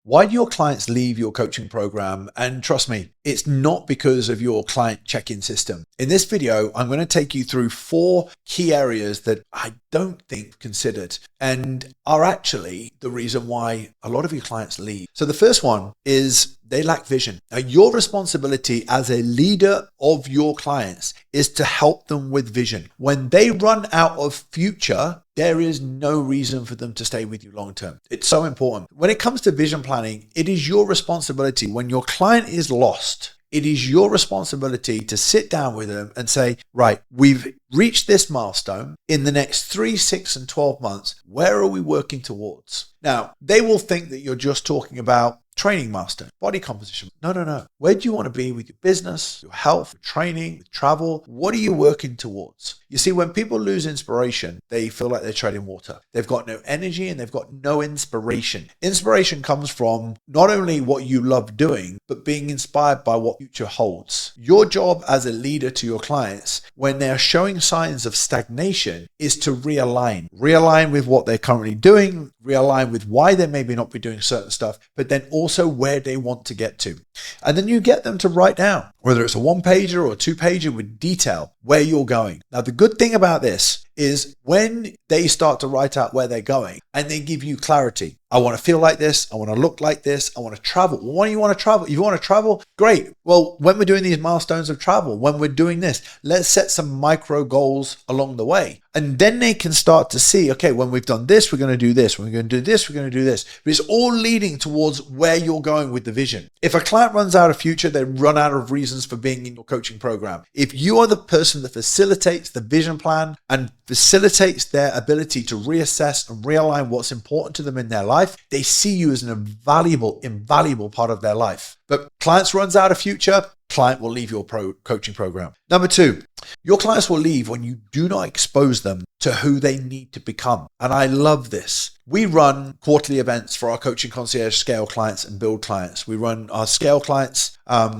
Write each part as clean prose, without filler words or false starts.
Why do your clients leave your coaching program? And trust me, it's not because of your client check-in system. In this video, I'm going to take you through 4 key areas that I don't think considered and are actually the reason why a lot of your clients leave. So the first one is they lack vision. Now, your responsibility as a leader of your clients is to help them with vision. When they run out of future, there is no reason for them to stay with you long term. It's so important. When it comes to vision planning, it is your responsibility. When your client is lost, it is your responsibility to sit down with them and say, right, we've reached this milestone. In the next 3, 6, and 12 months, where are we working towards? Now, they will think that you're just talking about training milestone, body composition. No. Where do you want to be with your business, your health, your training, with travel? What are you working towards? You see, when people lose inspiration, they feel like they're treading water. They've got no energy and they've got no inspiration. Inspiration comes from not only what you love doing, but being inspired by what future holds. Your job as a leader to your clients, when they're showing signs of stagnation, is to realign. Realign with what they're currently doing, realign with why they maybe not be doing certain stuff, but then also where they want to get to. And then you get them to write down, whether it's a 1-pager or a 2-pager with detail, where you're going. Now, the good thing about this is when they start to write out where they're going and they give you clarity. I want to feel like this. I want to look like this. I want to travel. Well, why do you want to travel? If you want to travel, great. Well, when we're doing these milestones of travel, when we're doing this, let's set some micro goals along the way. And then they can start to see, okay, when we've done this, we're going to do this. When we're going to do this, we're going to do this. But it's all leading towards where you're going with the vision. If a client runs out of future, they run out of reasons for being in your coaching program. If you are the person that facilitates the vision plan and facilitates their ability to reassess and realign what's important to them in their life, they see you as an invaluable part of their life. But clients runs out of future, client will leave your coaching program. Number 2, your clients will leave when you do not expose them to who they need to become. And I love this. We run quarterly events for our coaching concierge scale clients and build clients. We run our scale clients.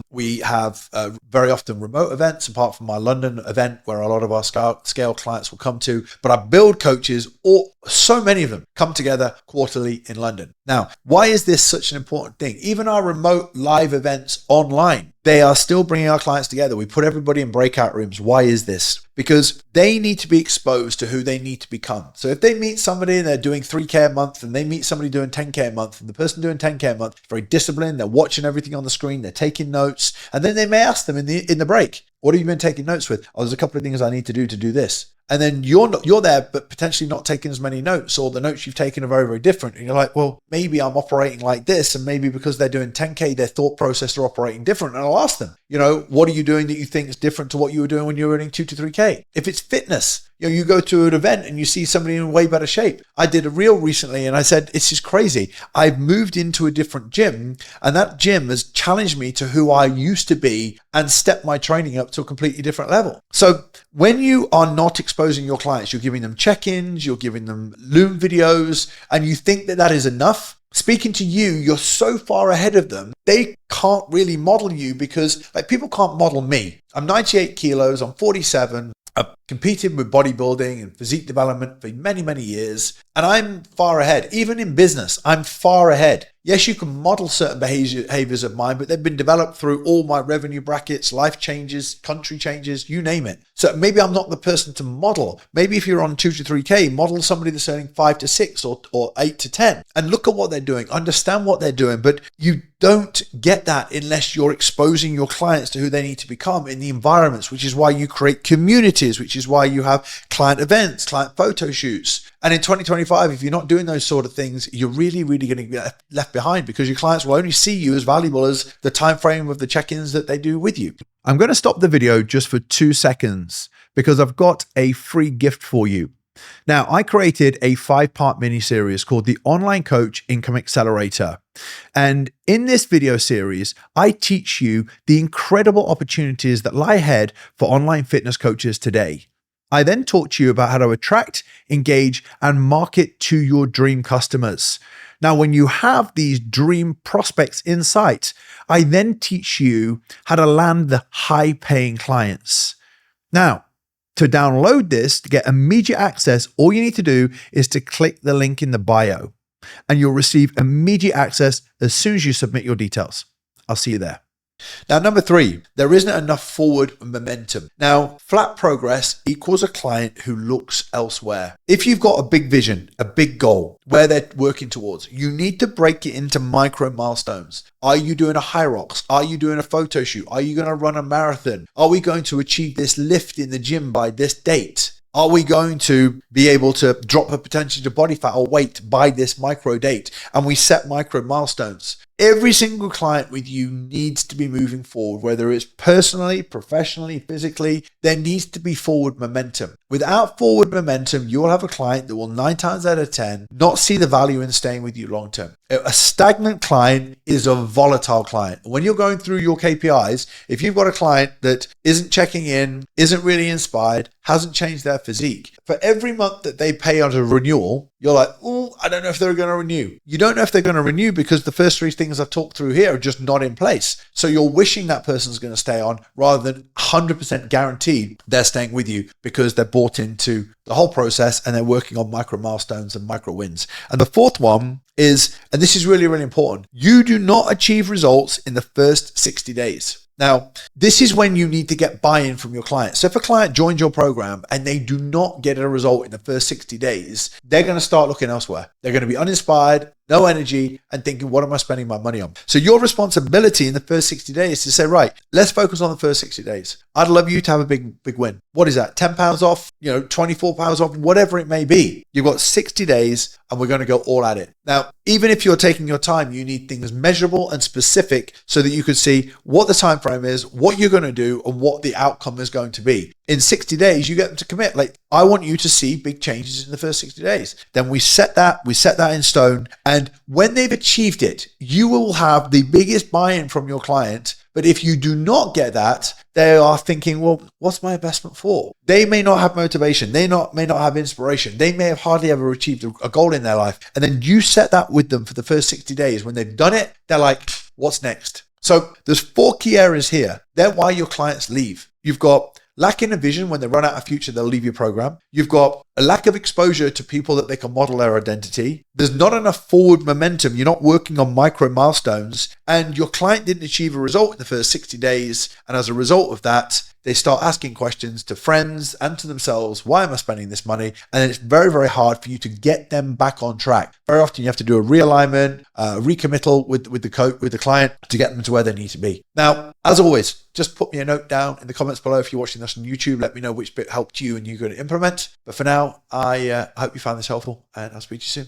We have very often remote events, apart from our London event where a lot of our scale clients will come to. But our build coaches, or so many of them, come together quarterly in London. Now, why is this such an important thing? Even our remote live events online, they are still bringing our clients together. We put everybody in breakout rooms. Why is this? Because they need to be exposed to who they need to become. So if they meet somebody and they're doing 3K a month and they meet somebody doing 10K a month, and the person doing 10K a month is very disciplined, they're watching everything on the screen, they're taking notes, and then they may ask them in the break, what have you been taking notes with? Oh, there's a couple of things I need to do this. And then you're there, but potentially not taking as many notes, or the notes you've taken are very, very different. And you're like, well, maybe I'm operating like this. And maybe because they're doing 10K, their thought process are operating different. And I'll ask them, what are you doing that you think is different to what you were doing when you were earning 2 to 3K? If it's fitness, you go to an event and you see somebody in way better shape. I did a reel recently and I said, it's just crazy. I've moved into a different gym and that gym has challenged me to who I used to be and stepped my training up to a completely different level. So when you are not exposing your clients, you're giving them check-ins, you're giving them Loom videos, and you think that that is enough, speaking to you, you're so far ahead of them, they can't really model you because people can't model me. I'm 98 kilos, I'm 47. I've competed with bodybuilding and physique development for many, many years, and I'm far ahead. Even in business, I'm far ahead. Yes, you can model certain behaviors of mine, but they've been developed through all my revenue brackets, life changes, country changes, you name it. So maybe I'm not the person to model. Maybe if you're on 2 to 3K, model somebody that's earning 5 to 6 or 8 to 10 and look at what they're doing, understand what they're doing. But you don't get that unless you're exposing your clients to who they need to become in the environments, which is why you create communities, which is why you have client events, client photo shoots. And in 2025, if you're not doing those sort of things, you're really, really going to get left behind because your clients will only see you as valuable as the time frame of the check-ins that they do with you. I'm going to stop the video just for 2 seconds because I've got a free gift for you. Now, I created a 5-part mini series called the Online Coach Income Accelerator. And in this video series, I teach you the incredible opportunities that lie ahead for online fitness coaches today. I then talk to you about how to attract, engage, and market to your dream customers. Now, when you have these dream prospects in sight, I then teach you how to land the high-paying clients. Now, to download this, to get immediate access, all you need to do is to click the link in the bio. and you'll receive immediate access as soon as you submit your details. I'll see you there. Now, number 3, there isn't enough forward momentum. Now, flat progress equals a client who looks elsewhere. If you've got a big vision, a big goal, where they're working towards, you need to break it into micro milestones. Are you doing a high rocks? Are you doing a photo shoot? Are you going to run a marathon? Are we going to achieve this lift in the gym by this date? Are we going to be able to drop a percentage of body fat or weight by this micro date? And we set micro milestones. Every single client with you needs to be moving forward, whether it's personally, professionally, physically. There needs to be forward momentum. Without forward momentum, you will have a client that will 9 times out of 10 not see the value in staying with you long term. A stagnant client is a volatile client. When you're going through your KPIs, if you've got a client that isn't checking in, isn't really inspired, hasn't changed their physique, for every month that they pay on a renewal, you're like, oh, I don't know if they're going to renew. You don't know if they're going to renew because the first 3 things I've talked through here are just not in place. So you're wishing that person's going to stay on rather than 100% guaranteed they're staying with you because they're bought into the whole process and they're working on micro milestones and micro wins. And the 4th one is, and this is really, really important, you do not achieve results in the first 60 days. Now, this is when you need to get buy-in from your client. So if a client joins your program and they do not get a result in the first 60 days, they're going to start looking elsewhere. They're going to be uninspired, no energy, and thinking, what am I spending my money on? So your responsibility in the first 60 days is to say, right, let's focus on the first 60 days. I'd love you to have a big win. What is that? 10 pounds off, 24 pounds off, whatever it may be. You've got 60 days and we're going to go all at it. Now, even if you're taking your time, you need things measurable and specific so that you can see what the time frame is, what you're going to do, and what the outcome is going to be. In 60 days, you get them to commit. Like, I want you to see big changes in the first 60 days. Then we set that in stone. And when they've achieved it, you will have the biggest buy-in from your client. But if you do not get that, they are thinking, well, what's my investment for? They may not have motivation. They may not have inspiration. They may have hardly ever achieved a goal in their life. And then you set that with them for the first 60 days. When they've done it, they're like, what's next? So there's 4 key areas here. They're why your clients leave. You've got lacking a vision. When they run out of future, they'll leave your program. You've got a lack of exposure to people that they can model their identity. There's not enough forward momentum. You're not working on micro milestones, and your client didn't achieve a result in the first 60 days. And as a result of that, they start asking questions to friends and to themselves. Why am I spending this money? And it's very, very hard for you to get them back on track. Very often you have to do a realignment, recommittal with the client to get them to where they need to be. Now, as always, just put me a note down in the comments below if you're watching this on YouTube. Let me know which bit helped you and you're going to implement. But for now, I hope you found this helpful, and I'll speak to you soon.